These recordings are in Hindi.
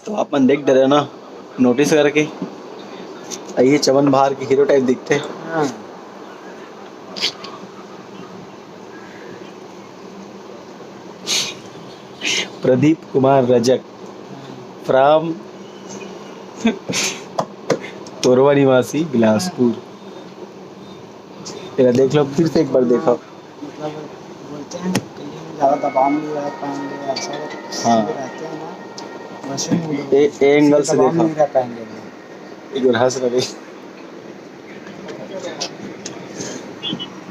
तो आप मन देख डरे ना नोटिस करके ये चमन बहार के हीरो टाइप दिखते हैं। हाँ। प्रदीप कुमार रजक फ्रॉम तोरवा निवासी बिलासपुर। तेरा देख लो फिर से एक बार देखो। मतलब बोलते हैं कहीं ज़्यादा दबाव में रह पाएंगे ऐसा हाँ। रहते हैं ना वैसे एंगल से दबाव देखो में नहीं रह पाएंगे। एक बार हंस रहे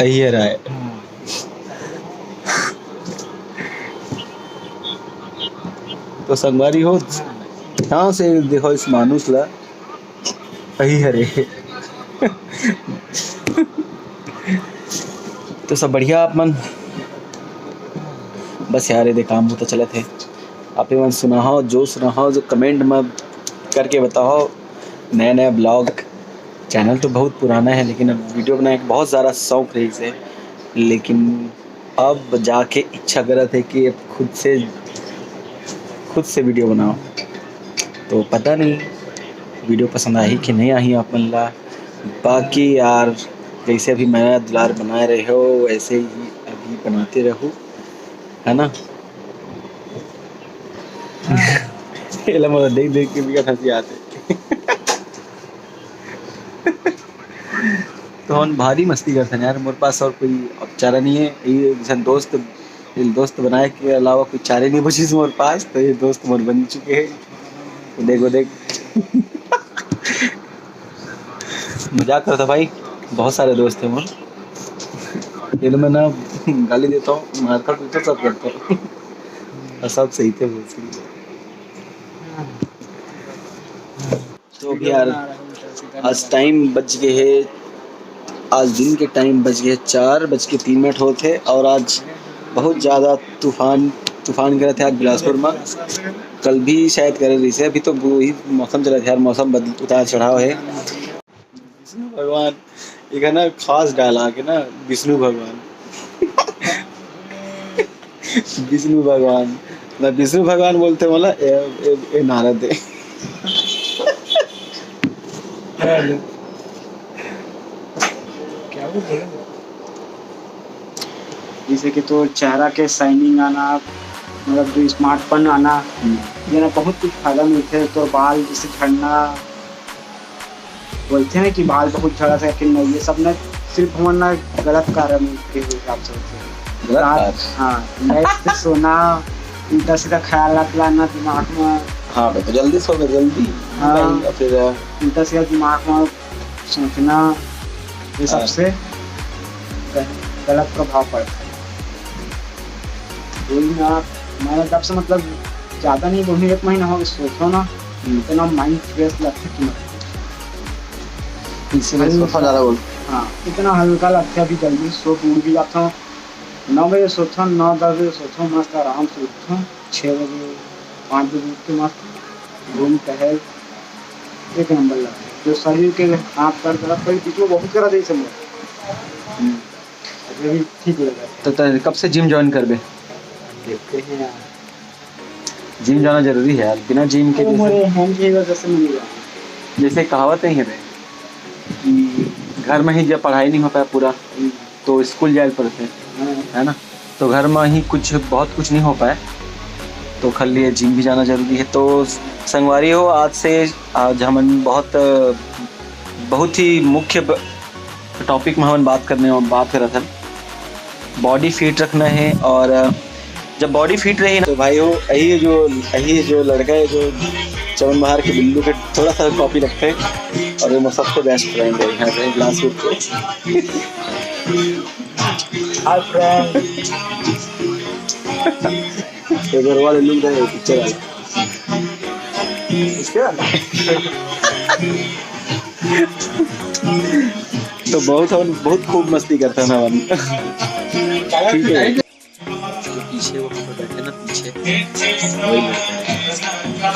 अय्यर है। तो संगवारी हो यहाँ से देखो इस मानुस ला अय्यर है। तो सब बढ़िया आप मन बस यार ये काम होता चले थे आप मन सुनाओ जो कमेंट में करके बताओ। नया नया ब्लॉग चैनल तो बहुत पुराना है लेकिन अब वीडियो बनाने का बहुत ज़्यादा शौक रही से, लेकिन अब जाके इच्छा करत है कि अब खुद से वीडियो बनाओ। तो पता नहीं वीडियो पसंद आई कि नहीं आई आप मन ला। बाकी यार जैसे अभी मैं दुलार बना रहे हो वैसे ही अभी बनाते रहो है ना। देख देख के भी हंसी आते। तो हम भारी मस्ती करते हैं यार। मेरे पास और कोई अब चारा नहीं है। ये दोस्त बनाए के अलावा कोई चारे नहीं बची मेरे पास। तो ये दोस्त मोर बन चुके हैं। देखो देख मजाक करता भाई। बहुत सारे दोस्त हैं मोर। ये मैं ना गाली देता हूँ मारता पीटता सब करता हूँ। और सब सही थे बोल सही। तो भी यार आज टाइम बच गए है। आज दिन के टाइम बज गए 4:03 होते और आज बहुत ज़्यादा तूफान करे थे आज बिलासपुर में। कल भी शायद करे रही से। अभी तो वही मौसम चला था यार। मौसम उतार चढ़ाव है। विष्णु भगवान एक है ना खास डाला के ना विष्णु भगवान। विष्णु भगवान ना विष्णु भगवान बोलते बोला ए नारद है। क्या बोले जैसे कि तो चेहरा के शाइनिंग आना मतलब जो स्मार्टफोन आना ये ना बहुत कुछ फायदा मिलते हैं। तो बाल जैसे झड़ना बोलते हैं कि बाल बहुत झड़ा था कि नहीं ये सब ना सिर्फ हमारा गलत कारण के हिसाब से होते हैं। हाँ लाइट से सोना उल्टा सीधा ख्याल लाना दिमाग में। हाँ तो जल्दी सो गए जल्दी। हाँ फिर उल्टा सीधा दिमाग में सोचना ये सबसे गलत प्रभाव पड़ता है। मैं जब से मतलब ज़्यादा नहीं बोलूँ 1 महीना हो गया सोचो ना इतना माइंड फ्रेश लगता है कि ज़्यादा बोल। हाँ इतना हल्का लगता है। अभी जल्दी सो उठ भी जाता हूँ 9 बजे सोता हूँ 9-10 बजे सोता हूँ मस्त आराम से उठता हूँ 6 बजे 5 बजे उठ के मस्त घूम टहल एक नंबर लगता है। जो शरीर के हाथ पैर करा कोई बीच में बहुत करा दे सब अभी ठीक लगा। तो कब से जिम ज्वाइन कर बे? देखते हैं यार जिम जाना जरूरी है यार। बिना जिम के जैसे कहावत नहीं है घर में ही जब पढ़ाई नहीं हो पाया पूरा तो स्कूल जाए पड़ते है ना। तो घर में ही बहुत कुछ नहीं हो पाया तो खल लिए जिम भी जाना जरूरी है। तो संगवारी हो आज हम बहुत ही मुख्य टॉपिक में हम बात कर रहे थे। बॉडी फिट रखना है और जब बॉडी फिट रही ना तो भाई हो यही जो लड़का है जो चमन बहार के बिल्लू के थोड़ा सा कॉपी रखते हैं और वो सबसे बेस्ट फ्रेंड है यहाँ पे बिलासपुर के। हाय फ्रेंड एक बार वाले लुक है पिक्चर वाला इसके तो बहुत खूब मस्ती करता है ना ठीक है। जो पीछे वो पर बैठे ना पीछे वही लड़का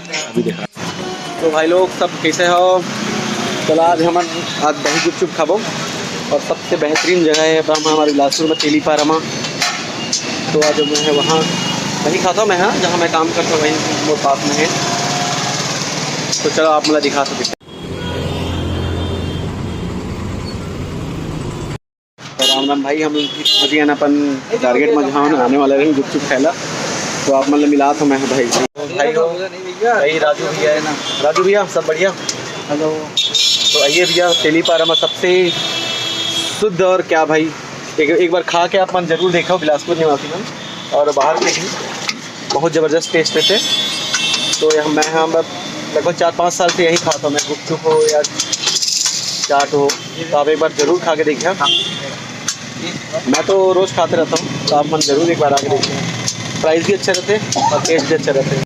है अभी देखा। तो भाई लोग सब कैसे हो? चलो आज दही गुपचुप खाबो और सबसे बेहतरीन जगह है हमारे बिलासपुर में तेली पारमा। तो आज मैं है वहाँ वहीं खाता हूँ मैं। हाँ जहाँ मैं काम करता हूँ वहीं वो पास में है। तो चलो आप मतलब दिखा सकते। तो राम राम भाई, हम अभी है ना अपन टारगेट में जहाँ आने वाले रहे गुपचुप खाला, तो आप मतलब मिला तो मैं भाई भाई राजू भैया है ना। राजू भैया सब बढ़िया। हेलो। तो आइए भैया, तेलीपारा में सबसे शुद्ध और क्या भाई, एक बार खा के आप मन जरूर देखो बिलासपुर निवासी में, और बाहर के भी बहुत ज़बरदस्त टेस्ट थे। तो मैं यहाँ लगभग 4-5 साल से यही खाता हूँ मैं, गुपचुप हो या चाट हो, तो आप एक बार ज़रूर खा के देखिए। मैं तो रोज़ खाते रहता हूँ, तो आप मन ज़रूर एक बार आके देखिए। प्राइस भी अच्छे रहते और टेस्ट भी अच्छे रहते हैं।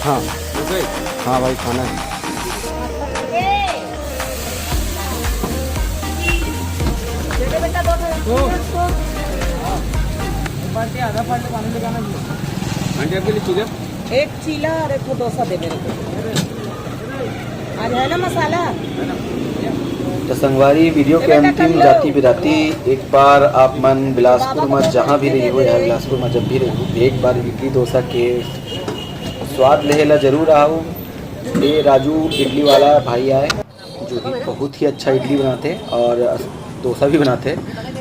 हाँ हाँ भाई, खाना है। आंटी आपके लिए चूल्हा एक चीला और एक डोसा दे मेरे को। आज है ना मसाला। तो संगवारी वीडियो के अंतिम जाती बिराती, एक बार आप मन बिलासपुर में जहाँ भी रही हो या बिलासपुर में जब भी रही हो, एक बार इडली डोसा के स्वाद लेला जरूर आओ। ये राजू इडली वाला भाई आए जो कि बहुत ही अच्छा इडली बनाते और डोसा भी बनाते,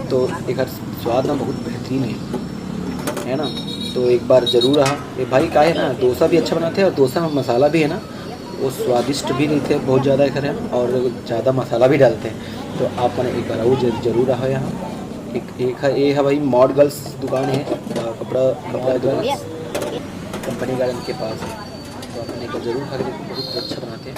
तो एक स्वाद ना बहुत बेहतरीन है ना। तो एक बार ज़रूर रहा ये भाई का है ना, डोसा भी अच्छा बनाते हैं और डोसा में मसाला भी है ना वो स्वादिष्ट भी नहीं थे बहुत ज़्यादा करें और ज़्यादा मसाला भी डालते हैं। तो आप मैंने एक बार वो जरूर रहा यहाँ। एक है भाई मॉड गर्ल्स दुकान है, कपड़ा दुकान कंपनी गार्डन के पास है, तो आपने एक बार ज़रूर खा के देखो, बहुत अच्छा बनाते हैं।